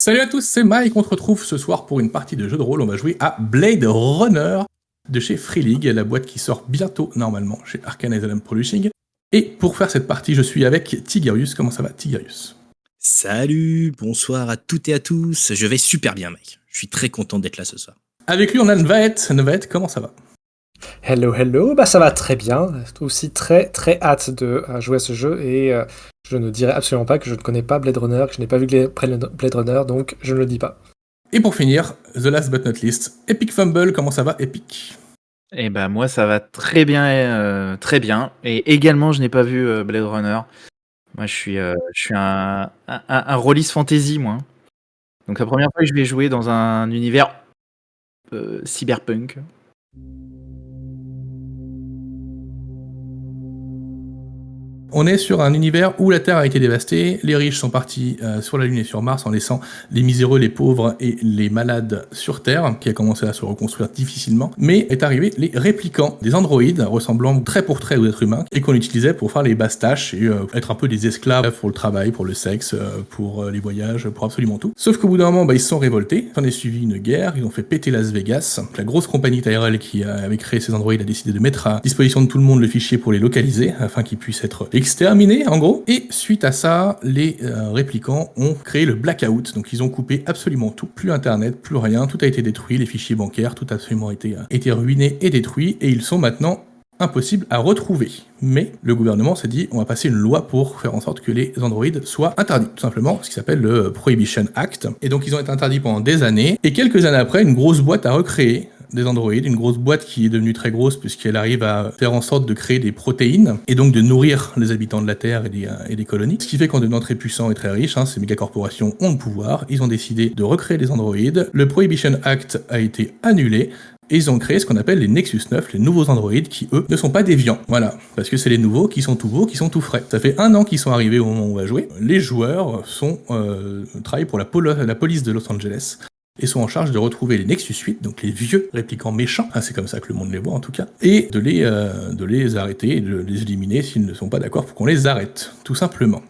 Salut à tous, c'est Mike, on se retrouve ce soir pour une partie de jeu de rôle. On va jouer à Blade Runner de chez Free League, la boîte qui sort bientôt normalement chez Arcane Asylum Publishing. Et pour faire cette partie, je suis avec Tigarius. Comment ça va, Tigarius? Salut, bonsoir à toutes et à tous. Je vais super bien, Mike. Je suis très content d'être là ce soir. Avec lui, on a Nvaet. Nvaet, comment ça va? Hello, bah ça va très bien. J'ai aussi très hâte de jouer à ce jeu et je ne dirais absolument pas que je ne connais pas Blade Runner, que je n'ai pas vu Blade Runner, donc je ne le dis pas. Et pour finir, the last but not least, Epic Fumble, comment ça va, Epic? Eh ben moi ça va très bien, très bien. Et également je n'ai pas vu Blade Runner. Moi je suis un rôliste fantasy moi. Donc la première fois que je vais jouer dans un univers cyberpunk. On est sur un univers où la Terre a été dévastée, les riches sont partis sur la Lune et sur Mars en laissant les miséreux, les pauvres et les malades sur Terre, qui a commencé à se reconstruire difficilement, mais est arrivé les réplicants, des androïdes ressemblant trait pour trait aux êtres humains, et qu'on utilisait pour faire les basses tâches et être un peu des esclaves pour le travail, pour le sexe, pour les voyages, pour absolument tout. Sauf qu'au bout d'un moment, ils se sont révoltés, s'en est suivi une guerre, ils ont fait péter Las Vegas, la grosse compagnie Tyrell qui avait créé ces androïdes a décidé de mettre à disposition de tout le monde le fichier pour les localiser, afin qu'ils puissent être exterminés en gros, et suite à ça, les réplicants ont créé le blackout, donc ils ont coupé absolument tout, plus internet, plus rien, tout a été détruit, les fichiers bancaires, tout a absolument été ruiné et détruit, et ils sont maintenant impossibles à retrouver. Mais le gouvernement s'est dit, on va passer une loi pour faire en sorte que les androïdes soient interdits, tout simplement, ce qui s'appelle le Prohibition Act, et donc ils ont été interdits pendant des années, et quelques années après, une grosse boîte a recréé des androïdes, une grosse boîte qui est devenue très grosse puisqu'elle arrive à faire en sorte de créer des protéines et donc de nourrir les habitants de la Terre et des colonies. Ce qui fait qu'en devenant très puissants et très riches, ces mégacorporations ont le pouvoir, ils ont décidé de recréer des androïdes. Le Prohibition Act a été annulé et ils ont créé ce qu'on appelle les Nexus 9, les nouveaux androïdes qui, eux, ne sont pas déviants. Voilà, parce que c'est les nouveaux qui sont tout beaux, qui sont tout frais. Ça fait 1 an qu'ils sont arrivés au moment où on va jouer. Les joueurs travaillent pour la police de Los Angeles et sont en charge de retrouver les Nexus 8, donc les vieux réplicants méchants, c'est comme ça que le monde les voit en tout cas, et de les arrêter et de les éliminer s'ils ne sont pas d'accord pour qu'on les arrête, tout simplement.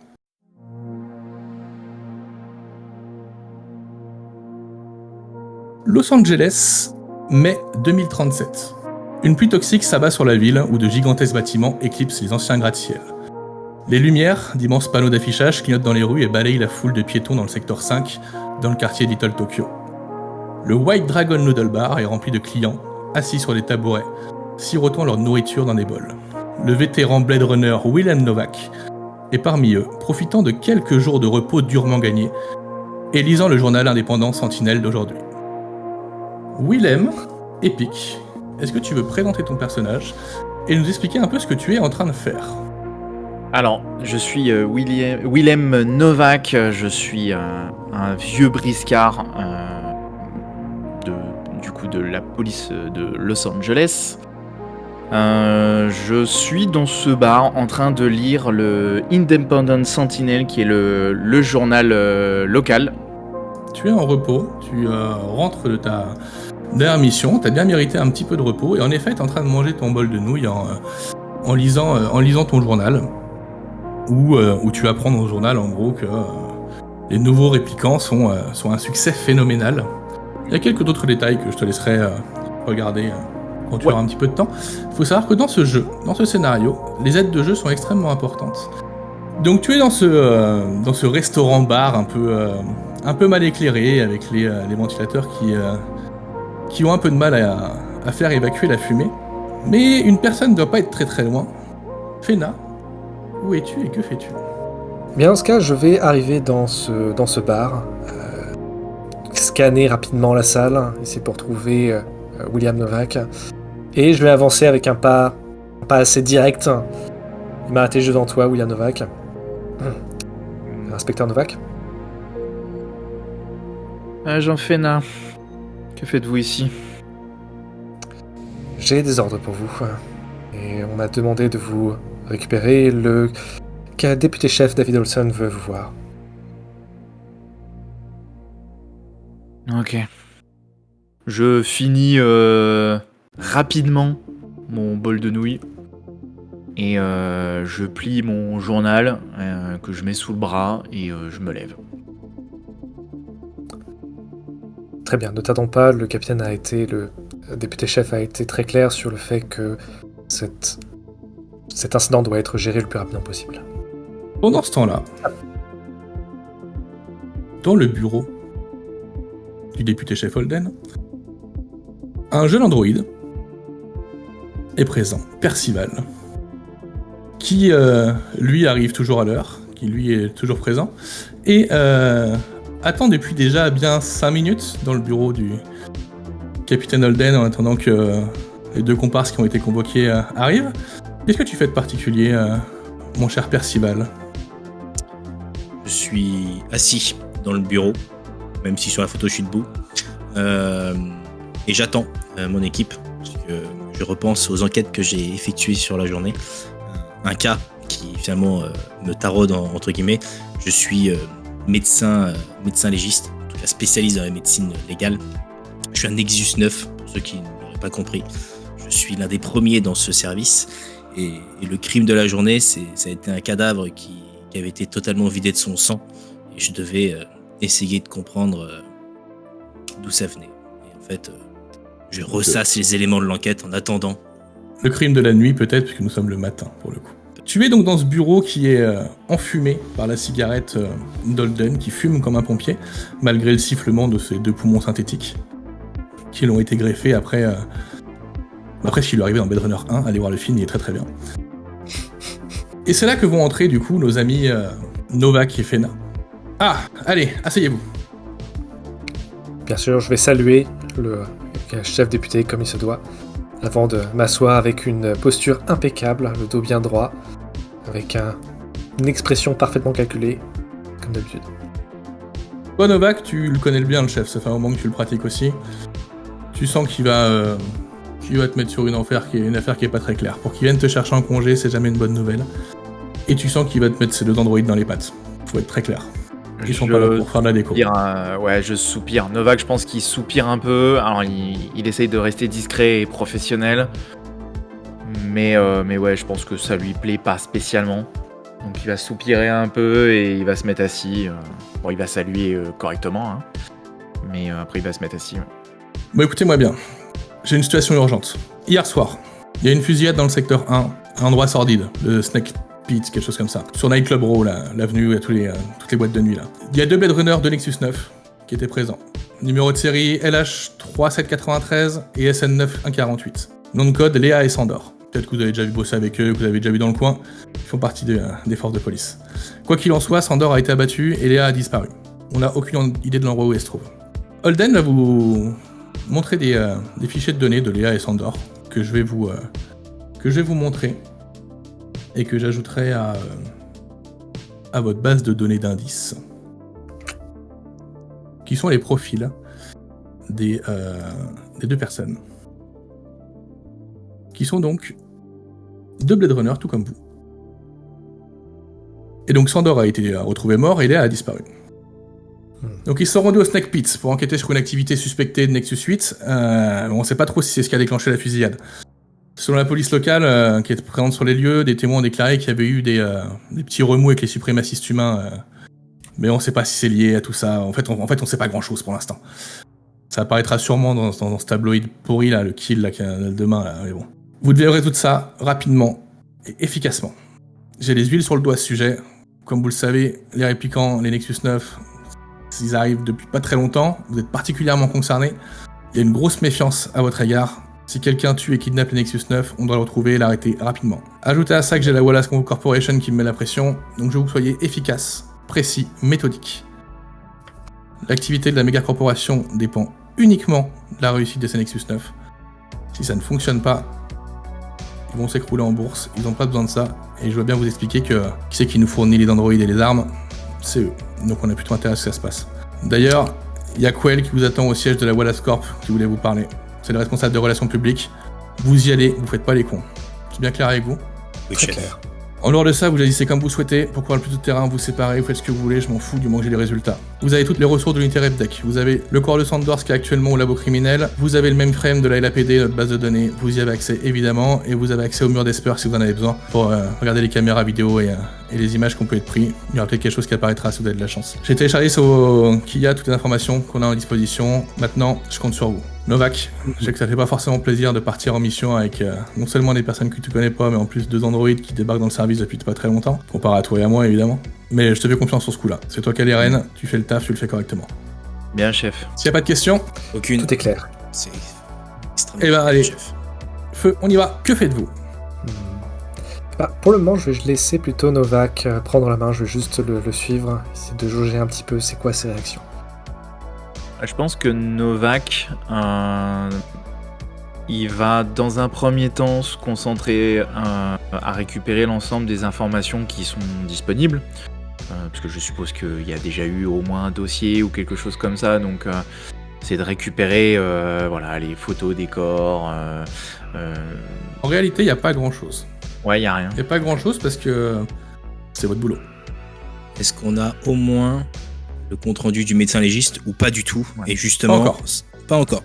Los Angeles, mai 2037. Une pluie toxique s'abat sur la ville où de gigantesques bâtiments éclipsent les anciens gratte-ciel. Les lumières d'immenses panneaux d'affichage clignotent dans les rues et balayent la foule de piétons dans le secteur 5, dans le quartier Little Tokyo. Le White Dragon Noodle Bar est rempli de clients, assis sur des tabourets, sirotant leur nourriture dans des bols. Le vétéran Blade Runner Willem Novak est parmi eux, profitant de quelques jours de repos durement gagnés et lisant le journal indépendant Sentinelle d'aujourd'hui. Willem, Epic, est-ce que tu veux présenter ton personnage et nous expliquer un peu ce que tu es en train de faire ? Alors je suis Willem Novak, je suis un vieux briscard de la police de Los Angeles. Je suis dans ce bar en train de lire le Independent Sentinel qui est le journal local. Tu es en repos, tu rentres de ta dernière mission, tu as bien mérité un petit peu de repos et en effet tu es en train de manger ton bol de nouilles en lisant ton journal où tu apprends dans le journal en gros que les nouveaux réplicants sont un succès phénoménal. Il y a quelques autres détails que je te laisserai regarder quand tu auras un petit peu de temps. Il faut savoir que dans ce jeu, dans ce scénario, les aides de jeu sont extrêmement importantes. Donc tu es dans ce restaurant-bar un peu mal éclairé, avec les ventilateurs qui ont un peu de mal à faire évacuer la fumée. Mais une personne ne doit pas être très loin. Fena, où es-tu et que fais-tu ? Bien, dans ce cas, je vais arriver dans ce bar, scanner rapidement la salle, essayer pour trouver William Novak, et je vais avancer avec un pas assez direct. Il m'a arrêté juste devant toi, William Novak. Inspecteur Novak. Agent Fena, que faites-vous ici ? J'ai des ordres pour vous, et on m'a demandé de vous récupérer. Le député-chef David Olson veut vous voir. Ok. Je finis rapidement mon bol de nouilles et je plie mon journal que je mets sous le bras et je me lève. Très bien, ne tardons pas, le député-chef a été très clair sur le fait que cet incident doit être géré le plus rapidement possible. Pendant ce temps-là, dans le bureau du député-chef Holden, un jeune androïde est présent, Percival, qui lui arrive toujours à l'heure, qui lui est toujours présent, et attend depuis déjà bien 5 minutes dans le bureau du capitaine Holden en attendant que les 2 comparses qui ont été convoqués arrivent. Qu'est-ce que tu fais de particulier, mon cher Percival ? Je suis assis dans le bureau, même si sur la photo je suis debout, et j'attends mon équipe, parce que je repense aux enquêtes que j'ai effectuées sur la journée. Un cas qui finalement me taraude entre guillemets. Je suis médecin légiste, en tout cas spécialiste dans la médecine légale. Je suis un Nexus 9, pour ceux qui n'auraient pas compris. Je suis l'un des premiers dans ce service, et le crime de la journée, ça a été un cadavre qui avait été totalement vidé de son sang, et je devais essayer de comprendre d'où ça venait. Et en fait, je ressasse les éléments de l'enquête en attendant. Le crime de la nuit peut-être, puisque nous sommes le matin pour le coup. Tu es donc dans ce bureau qui est enfumé par la cigarette d'Holden, qui fume comme un pompier, malgré le sifflement de ses 2 poumons synthétiques, qui l'ont été greffés après ce qui lui est arrivé dans Blade Runner 1. Allez voir le film, il est très très bien. Et c'est là que vont entrer du coup nos amis Novak et Fena. Ah, allez, asseyez-vous. Bien sûr, je vais saluer le chef député comme il se doit, avant de m'asseoir avec une posture impeccable, le dos bien droit, avec une expression parfaitement calculée, comme d'habitude. Toi Novak, tu le connais bien le chef, ça fait un moment que tu le pratiques aussi. Tu sens qu'il va te mettre sur une affaire qui est pas très claire. Pour qu'il vienne te chercher en congé, c'est jamais une bonne nouvelle. Et tu sens qu'il va te mettre ces 2 androïdes dans les pattes. Faut être très clair. Ils sont pas là pour faire de la déco. Ouais, je soupire. Novak, je pense qu'il soupire un peu. Alors, il essaye de rester discret et professionnel. Mais ouais, je pense que ça lui plaît pas spécialement. Donc, il va soupirer un peu et il va se mettre assis. Bon, il va saluer correctement. Hein. Mais après, il va se mettre assis. Ouais. Bon, écoutez-moi bien. J'ai une situation urgente. Hier soir, il y a une fusillade dans le secteur 1, un endroit sordide, le Snake Pit, quelque chose comme ça. Sur Night Club Row, l'avenue, à toutes les boîtes de nuit, là. Il y a 2 Blade Runner de Nexus 9 qui étaient présents. Numéro de série LH3793 et SN9148. Nom de code Léa et Sandor. Peut-être que vous avez déjà vu bosser avec eux, que vous avez déjà vu dans le coin. Ils font partie des forces de police. Quoi qu'il en soit, Sandor a été abattu et Léa a disparu. On n'a aucune idée de l'endroit où elle se trouve. Holden va vous montrer des fichiers de données de Léa et Sandor que je vais vous montrer et que j'ajouterai à votre base de données d'indices, qui sont les profils des 2 personnes, qui sont donc 2 Blade Runner, tout comme vous. Et donc Sandor a été retrouvé mort et Léa a disparu. Donc ils sont rendus au Snake Pit pour enquêter sur une activité suspectée de Nexus 8. On ne sait pas trop si c'est ce qui a déclenché la fusillade. Selon la police locale qui est présente sur les lieux, des témoins ont déclaré qu'il y avait eu des petits remous avec les suprémacistes humains, mais on ne sait pas si c'est lié à tout ça. En fait, on ne sait pas grand-chose pour l'instant. Ça apparaîtra sûrement dans ce tabloïd pourri là, le kill là, qu'il y a demain là. Mais bon, vous devez résoudre ça rapidement et efficacement. J'ai les huiles sur le doigt à ce sujet. Comme vous le savez, les répliquants, les Nexus 9, ils arrivent depuis pas très longtemps. Vous êtes particulièrement concernés. Il y a une grosse méfiance à votre égard. Si quelqu'un tue et kidnappe les Nexus 9, on doit le retrouver et l'arrêter rapidement. Ajoutez à ça que j'ai la Wallace Corporation qui me met la pression, donc je veux que vous soyez efficace, précis, méthodique. L'activité de la méga corporation dépend uniquement de la réussite de ces Nexus 9. Si ça ne fonctionne pas, ils vont s'écrouler en bourse, ils n'ont pas besoin de ça, et je veux bien vous expliquer que qui c'est qui nous fournit les androïdes et les armes, c'est eux. Donc on a plutôt intérêt à ce que ça se passe. D'ailleurs, il y a Quell qui vous attend au siège de la Wallace Corp qui voulait vous parler. C'est le responsable des relations publiques. Vous y allez, vous faites pas les cons. C'est bien clair avec vous ? Oui, Très chef. clair. En dehors de ça, vous agissez comme vous souhaitez. Pour prendre le plus de terrain, vous séparez, vous faites ce que vous voulez, je m'en fous du moment que j'ai les résultats. Vous avez toutes les ressources de l'unité RepDeck. Vous avez le corps de Sandors qui est actuellement au labo criminel. Vous avez le mainframe de la LAPD, notre base de données. Vous y avez accès évidemment. Et vous avez accès au mur d'Esper si vous en avez besoin pour regarder les caméras vidéo et les images qu'on peut être pris. Il y aura peut-être quelque chose qui apparaîtra si vous avez de la chance. J'ai téléchargé sur Kia toutes les informations qu'on a à disposition. Maintenant, je compte sur vous. Novak, je sais que ça fait pas forcément plaisir de partir en mission avec non seulement des personnes que tu connais pas, mais en plus 2 androïdes qui débarquent dans le service depuis pas très longtemps, comparé à toi et à moi évidemment. Mais je te fais confiance sur ce coup-là. C'est toi qui as les rênes, tu fais le taf, tu le fais correctement. Bien, chef. S'il y a pas de questions, Aucune. Tout est clair. C'est extrêmement Eh ben, clair, allez. chef. feu, on y va. Que faites-vous? Pour le moment, je vais laisser plutôt Novak prendre la main. Je vais juste le suivre, essayer de jauger un petit peu c'est quoi ses réactions. Je pense que Novak, il va dans un premier temps se concentrer à récupérer l'ensemble des informations qui sont disponibles. Parce que je suppose qu'il y a déjà eu au moins un dossier ou quelque chose comme ça, donc c'est de récupérer voilà, les photos des corps. En réalité, il n'y a pas grand-chose. Ouais, il n'y a rien. Il n'y a pas grand-chose parce que c'est votre boulot. Est-ce qu'on a au moins le compte-rendu du médecin légiste ou pas du tout? Ouais. Et justement, Pas encore. Pas encore.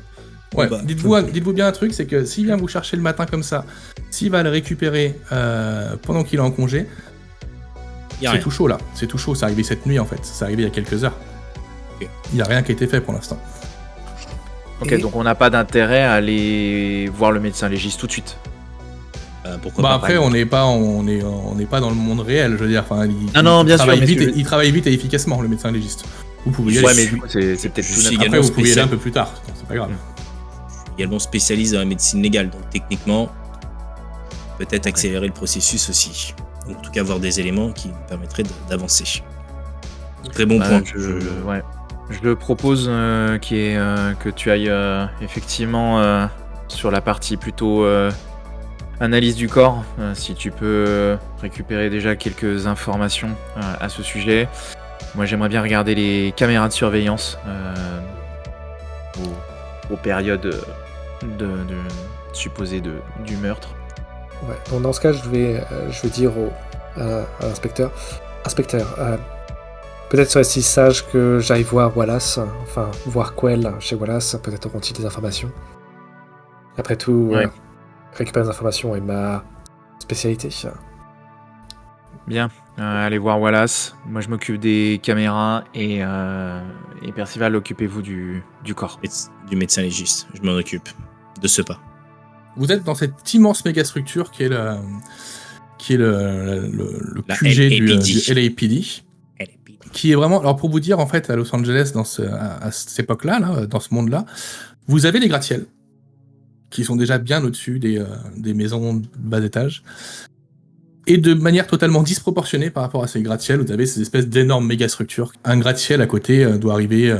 Ouais, Bah, dites-vous bien un truc, c'est que s'il vient vous chercher le matin comme ça, s'il va le récupérer pendant qu'il est en congé, y a c'est rien. tout chaud là. C'est tout chaud, c'est arrivé cette nuit en fait. C'est arrivé il y a quelques heures. Ok. Il n'y a rien qui a été fait pour l'instant. Ok, Et- donc on n'a pas d'intérêt à aller voir le médecin légiste tout de suite. Pourquoi Bah pas? après, on n'est pas dans le monde réel, je veux dire. Enfin, Non, bien sûr, mais il travaille vite et efficacement, le médecin légiste. Vous pouvez y aller. Ouais, mais du coup, c'est peut-être je tout suis notre... également Après, vous pouvez y aller un spécial. peu plus tard. Non, c'est pas grave. Également spécialiste dans la médecine légale, donc techniquement, peut-être accélérer le processus aussi. Ou en tout cas, avoir des éléments qui nous permettraient d'avancer. Très bon point. Ouais. Je le propose que tu ailles effectivement sur la partie plutôt analyse du corps, si tu peux récupérer déjà quelques informations à ce sujet. Moi, j'aimerais bien regarder les caméras de surveillance aux périodes supposées du meurtre. Ouais. Donc dans ce cas, je vais dire à l'inspecteur, peut-être serait-il sage que j'aille voir Wallace, enfin voir Quell chez Wallace, peut-être auront-ils des informations. Après tout, Ouais. récupérer des informations est ma spécialité. Bien, allez voir Wallace. Moi, je m'occupe des caméras et Percival, occupez-vous du corps. Du médecin légiste, je m'en occupe. De ce pas. Vous êtes dans cette immense méga structure qui est le La QG du LAPD. LAPD. Qui est vraiment, alors pour vous dire, en fait, à Los Angeles, à cette époque-là, là, dans ce monde-là, vous avez des gratte-ciels qui sont déjà bien au-dessus des maisons de bas étage. Et de manière totalement disproportionnée par rapport à ces gratte-ciels, vous avez ces espèces d'énormes méga structures. Un gratte-ciel à côté doit arriver,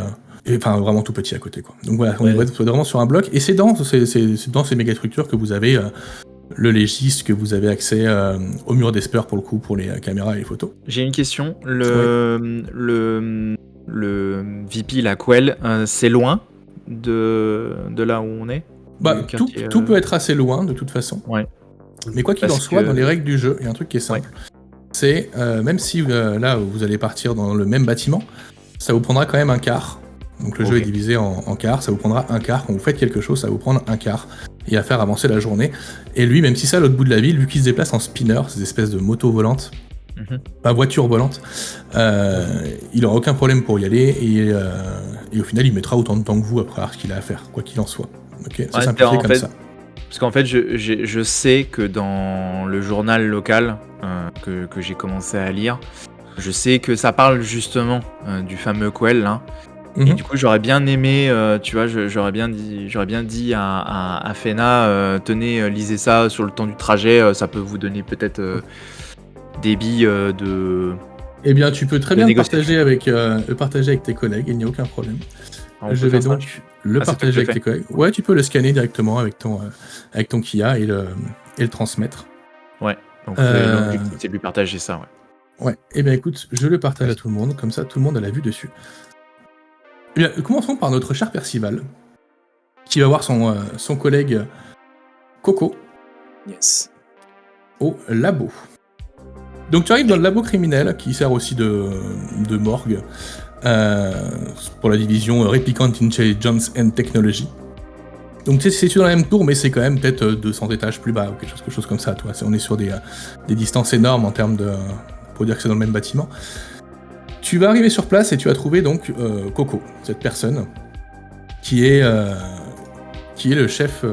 enfin vraiment tout petit à côté, quoi. Donc voilà, on est vraiment sur un bloc. Et c'est dans ces méga structures que vous avez le légiste, que vous avez accès au mur d'Esper pour le coup, pour les caméras et les photos. J'ai une question. Le VP, la Quell, c'est loin de là où on est? Bah, Du quartier, tout peut être assez loin de toute façon. Ouais. Mais quoi qu'il en Parce soit, que- dans les règles du jeu, il y a un truc qui est simple. C'est, même si là vous allez partir dans le même bâtiment, ça vous prendra quand même un quart. Donc le jeu est divisé en quarts, ça vous prendra un quart. Quand vous faites quelque chose, ça va vous prendre un quart. Et à faire avancer la journée. Et lui, même si c'est à l'autre bout de la ville, lui qui se déplace en spinner, ces espèces de motos volantes, pas voitures volantes, il aura aucun problème pour y aller. Et au final, il mettra autant de temps que vous après ce qu'il a à faire, quoi qu'il en soit. Ok, c'est Ouais, simplifié en comme fait, ça. Parce qu'en fait, je sais que dans le journal local que j'ai commencé à lire, je sais que ça parle justement du fameux Quell là. Et du coup, j'aurais bien aimé, tu vois, j'aurais bien dit à Fena, tenez, lisez ça sur le temps du trajet, ça peut vous donner peut-être des billes de... Eh bien, tu peux très de bien le négociation. partager avec tes collègues, il n'y a aucun problème. On Je peut vais faire ça. donc le Ah, c'est toi partager qui le avec tes collègues. Ouais, tu peux le scanner directement avec ton Kia et le transmettre. Ouais, donc l'objectif c'est de lui partager ça, ouais. Ouais, eh bien écoute, je le partage à tout le monde, comme ça tout le monde a la vue dessus. Eh bien, commençons par notre cher Percival, qui va voir son collègue Coco Yes. au labo. Donc tu arrives dans le labo criminel, qui sert aussi de morgue, pour la division Replicant Intelligence and Technology. Donc tu sais, c'est dans la même tour, mais c'est quand même peut-être 200 étages plus bas, ou quelque chose comme ça, toi. On est sur des distances énormes en termes de... pour dire que c'est dans le même bâtiment. Tu vas arriver sur place et tu vas trouver donc Coco, cette personne, qui est le chef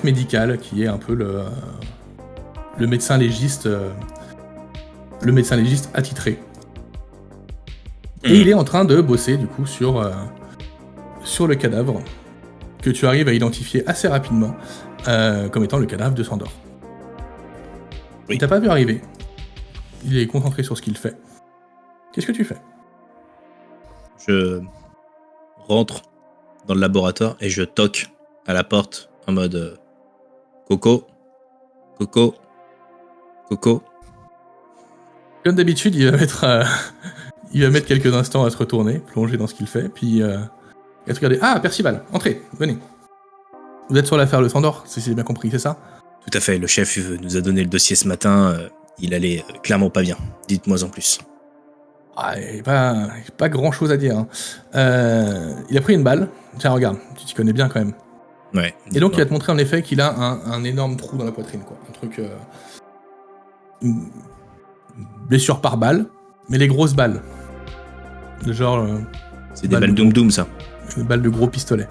médical, qui est un peu le médecin légiste attitré. Et il est en train de bosser du coup sur le cadavre que tu arrives à identifier assez rapidement comme étant le cadavre de Sandor. Oui. Il t'a pas vu arriver. Il est concentré sur ce qu'il fait. Qu'est-ce que tu fais ? Je rentre dans le laboratoire et je toque à la porte en mode Coco. Comme d'habitude, il va mettre quelques instants à se retourner, plonger dans ce qu'il fait, puis il va te regarder. Ah, Percival, entrez, venez. Vous êtes sur l'affaire Le Sandor, si j'ai bien compris, c'est ça ? Tout à fait, le chef nous a donné le dossier ce matin, il allait clairement pas bien. Dites-moi en plus. Ah, il n'y a pas grand chose à dire. Hein. Il a pris une balle. Tiens, regarde, tu t'y connais bien quand même. Ouais. Et donc, il va te montrer en effet qu'il a un énorme trou dans la poitrine, quoi. Un truc. Une blessure par balle, mais les grosses balles. De genre. C'est des balles Doom, ça. Des balles de gros pistolets.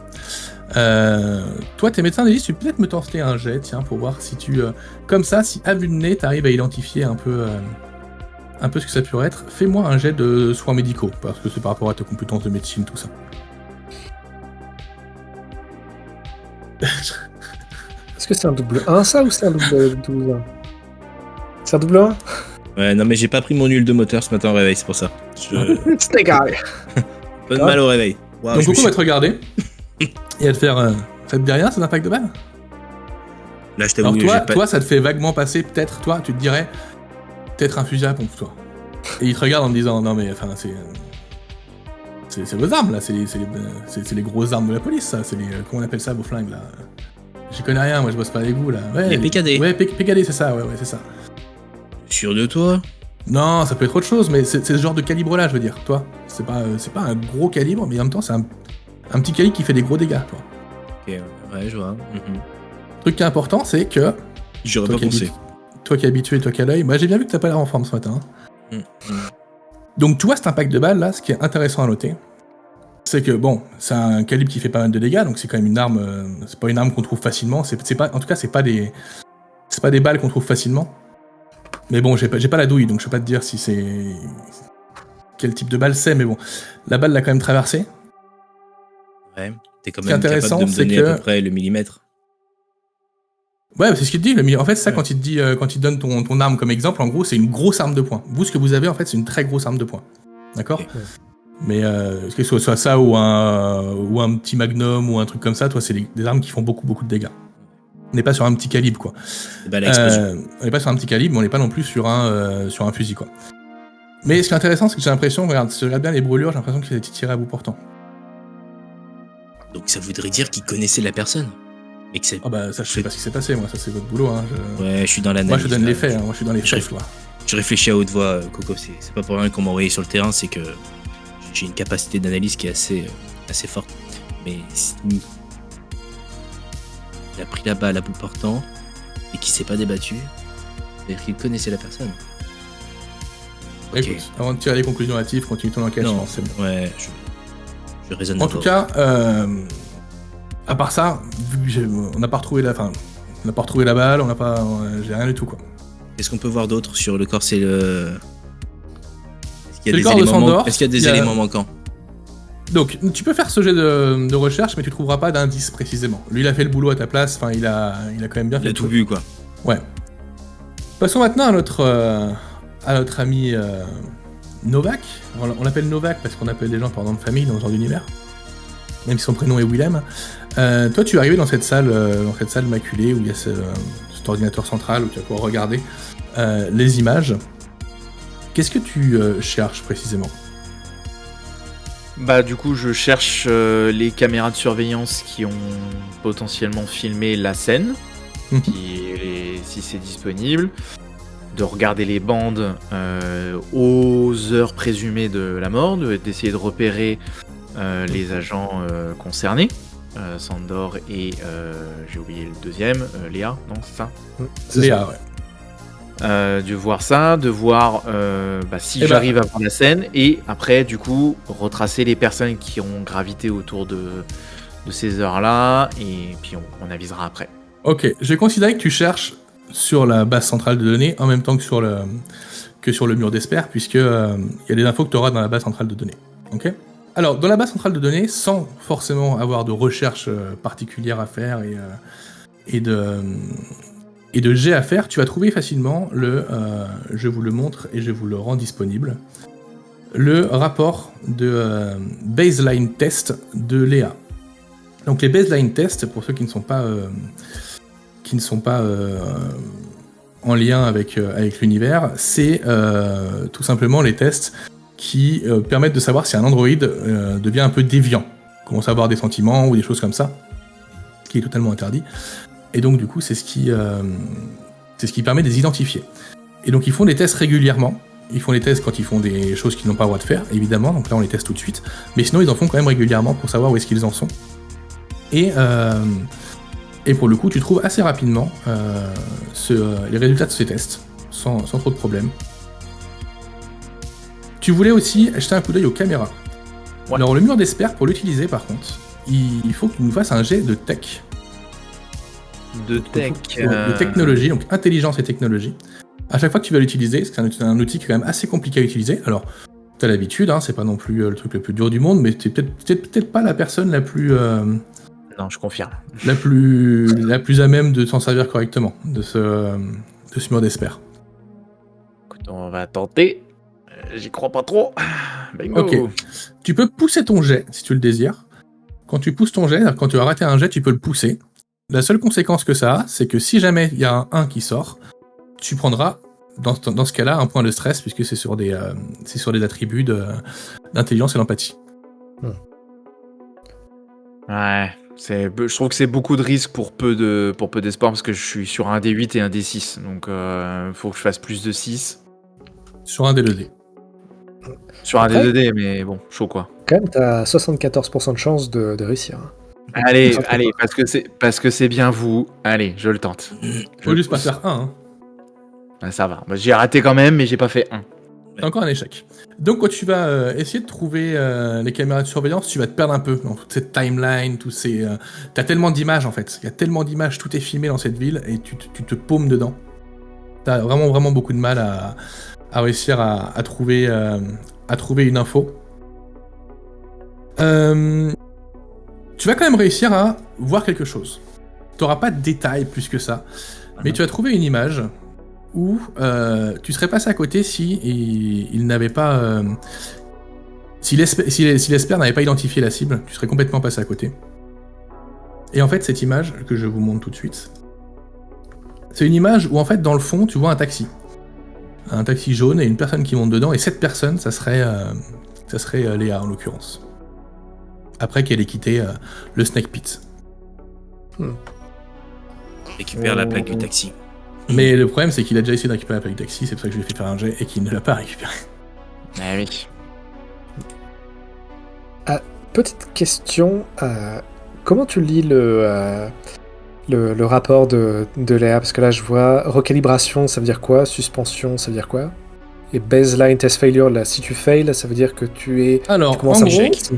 Toi, t'es médecin légiste, tu peux peut-être me tenter un jet, tiens, pour voir si tu. Comme ça, si à vue de nez, t'arrives à identifier un peu ce que ça pourrait être. Fais-moi un jet de soins médicaux, parce que c'est par rapport à tes compétences de médecine, tout ça. Est-ce que c'est un double 1 ça ou c'est un double 12 1 ? C'est un double 1 ? Ouais, non mais j'ai pas pris mon nul de moteur ce matin au réveil, c'est pour ça. C'est égal. Peu de mal au réveil. Wow, Donc Coco va te regarder, et va te faire... ça te dit rien, cet impact de balle ? Là, je t'avoue Alors que toi, ça te fait vaguement passer, peut-être, toi, tu te dirais, peut-être un fusil à pompe, toi. Et il te regarde en te disant, non mais, enfin, c'est vos armes, là, c'est les grosses armes de la police, ça, c'est les... comment on appelle ça, vos flingues, là ? J'y connais rien, moi je bosse pas avec vous, là. Ouais, les PKD. Ouais, PKD, c'est ça, ouais, c'est ça. Sûr de toi ? Non, ça peut être autre chose, mais c'est ce genre de calibre-là, je veux dire, toi. C'est pas un gros calibre, mais en même temps, c'est un petit calibre qui fait des gros dégâts, toi. Ok, ouais, je vois. Le truc qui est important, c'est que... J'aurais pas pensé. Toi qui es habitué, toi qui as l'œil, moi j'ai bien vu que t'as pas l'air en forme ce matin. Donc tu vois cet impact de balle, là, ce qui est intéressant à noter, c'est que, bon, c'est un calibre qui fait pas mal de dégâts, donc c'est quand même une arme... c'est pas une arme qu'on trouve facilement, c'est pas, en tout cas, c'est pas des balles qu'on trouve facilement. Mais bon, j'ai pas la douille, donc je peux pas te dire si c'est... quel type de balle c'est, mais bon. La balle l'a quand même traversé. Ouais, t'es quand même capable de me donner à peu près le millimètre. Ouais, c'est ce qu'il te dit. En fait, c'est ça, Ouais. quand il te donne ton arme comme exemple, en gros, c'est une grosse arme de poing. Vous, ce que vous avez, en fait, c'est une très grosse arme de poing. D'accord ? Ok. Mais que ce soit ça ou un petit magnum ou un truc comme ça, toi, c'est des armes qui font beaucoup, beaucoup de dégâts. On n'est pas sur un petit calibre, quoi. Des balles à explosion. On n'est pas sur un petit calibre, mais on n'est pas non plus sur un fusil, quoi. Mais ce qui est intéressant, c'est que j'ai l'impression, regarde, si je regarde bien les brûlures, j'ai l'impression qu'il a été tiré à bout portant. Donc ça voudrait dire qu'il connaissait la personne. Mais que c'est... Ah bah ça, je sais pas ce qui s'est passé, moi, ça c'est votre boulot. Hein. Ouais, je suis dans l'analyse. Moi je donne là. les faits, hein. Moi je suis dans les faits, toi. Je réfléchis à haute voix, Coco. C'est pas pour rien qu'on m'a envoyé sur le terrain, c'est que j'ai une capacité d'analyse qui est assez forte. Mais si il a pris la balle à bout portant et qu'il s'est pas débattu, c'est-à-dire qu'il connaissait la personne. Ok. Écoute, avant de tirer les conclusions hâtives, continue ton enquête, je pense, c'est bon. Ouais, je raisonne En d'abord. tout cas, à part ça, vu que on n'a pas retrouvé la balle, j'ai rien du tout, quoi. Qu'est-ce qu'on peut voir d'autre sur le corps? C'est le... Est-ce qu'il y a C'est le corps de Sandor. Est-ce qu'il y a des éléments manquants? Donc, tu peux faire ce jet de recherche, mais tu trouveras pas d'indice précisément. Lui, il a fait le boulot à ta place, enfin, il a quand même bien Il fait a le tout truc. vu, quoi. Ouais. Passons maintenant à notre ami Novak. On l'appelle Novak parce qu'on appelle les gens par nom de famille dans ce genre d'univers. Même si son prénom est Willem. Toi, tu es arrivé dans cette salle maculée où il y a cet ordinateur central où tu vas pouvoir regarder les images. Qu'est-ce que tu cherches précisément ? Bah du coup je cherche les caméras de surveillance qui ont potentiellement filmé la scène, Mhm. si c'est disponible. de regarder les bandes aux heures présumées de la mort, d'essayer de repérer les agents concernés, Sandor et j'ai oublié le deuxième, Léa, non c'est ça? C'est Léa, ça. ouais. De voir ça, de voir si j'arrive à voir la scène, et après du coup retracer les personnes qui ont gravité autour de ces heures-là, et puis on avisera après. Ok, je vais considérer que tu cherches sur la base centrale de données en même temps que sur le mur d'Esper, puisque il y a des infos que tu auras dans la base centrale de données. Ok. Alors, dans la base centrale de données, sans forcément avoir de recherche particulière à faire et de jet à faire, tu vas trouver facilement je vous le montre et je vous le rends disponible, le rapport de baseline test de Léa. Donc les baseline tests, pour ceux qui ne sont pas en lien avec l'univers, c'est tout simplement les tests qui permettent de savoir si un androïde devient un peu déviant, commence à avoir des sentiments ou des choses comme ça, ce qui est totalement interdit. Et donc du coup, c'est ce qui permet de les identifier. Et donc ils font des tests régulièrement. Ils font des tests quand ils font des choses qu'ils n'ont pas le droit de faire, évidemment, donc là on les teste tout de suite. Mais sinon ils en font quand même régulièrement pour savoir où est-ce qu'ils en sont. Et pour le coup, tu trouves assez rapidement les résultats de ces tests, sans trop de problèmes. Tu voulais aussi jeter un coup d'œil aux caméras. Ouais. Alors le mur d'Esper, pour l'utiliser par contre, il faut que tu nous fasses un jet de tech. De tech. De technologie, donc intelligence et technologie. À chaque fois que tu vas l'utiliser, c'est un outil qui est quand même assez compliqué à utiliser. Alors, t'as l'habitude, hein, c'est pas non plus le truc le plus dur du monde, mais t'es peut-être pas la personne la plus... Non, je confirme. la plus à même de s'en servir correctement, de ce mur d'Esper. Écoute, on va tenter. J'y crois pas trop. Bingo. Ok. Tu peux pousser ton jet, si tu le désires. Quand tu pousses ton jet, quand tu vas rater un jet, tu peux le pousser. La seule conséquence que ça a, c'est que si jamais il y a un 1 qui sort, tu prendras, dans ce cas-là, un point de stress, puisque c'est sur des attributs d'intelligence et d'empathie. Ouais, je trouve que c'est beaucoup de risques pour peu d'espoir, parce que je suis sur un D8 et un D6, donc faut que je fasse plus de 6. Sur un des 2D. Sur un Après, D2D, mais bon, chaud quoi. Quand même, t'as 74% de chance de réussir. Hein. Allez, parce que c'est bien vous. Allez, je le tente. Faut juste pas faire 1, hein. Ah, ça va. Bah, j'ai raté quand même, mais j'ai pas fait 1. C'est encore un échec. Donc quand tu vas essayer de trouver les caméras de surveillance, tu vas te perdre un peu dans toute cette timeline, t'as tellement d'images en fait. Il y a tellement d'images, tout est filmé dans cette ville et tu te paumes dedans. T'as vraiment vraiment beaucoup de mal à réussir à trouver une info. Tu vas quand même réussir à voir quelque chose. T'auras pas de détails plus que ça, mais tu vas trouver une image où tu serais passé à côté si il n'avait pas... si l'Esper n'avait pas identifié la cible, tu serais complètement passé à côté. Et en fait, cette image, que je vous montre tout de suite, c'est une image où en fait, dans le fond, tu vois un taxi. Un taxi jaune et une personne qui monte dedans, et cette personne, ça serait Léa en l'occurrence. Après qu'elle ait quitté le Snake Pit. Récupère la plaque du taxi. Mais le problème, c'est qu'il a déjà essayé de récupérer la plaque du taxi, c'est pour ça que je lui ai fait faire un jet et qu'il ne l'a pas récupéré. Ah oui. Petite question, comment tu lis le rapport de Léa? Parce que là, je vois recalibration, ça veut dire quoi? Suspension, ça veut dire quoi? Et baseline test failure, là, si tu fails, ça veut dire que tu Alors, commences en à gros, ça.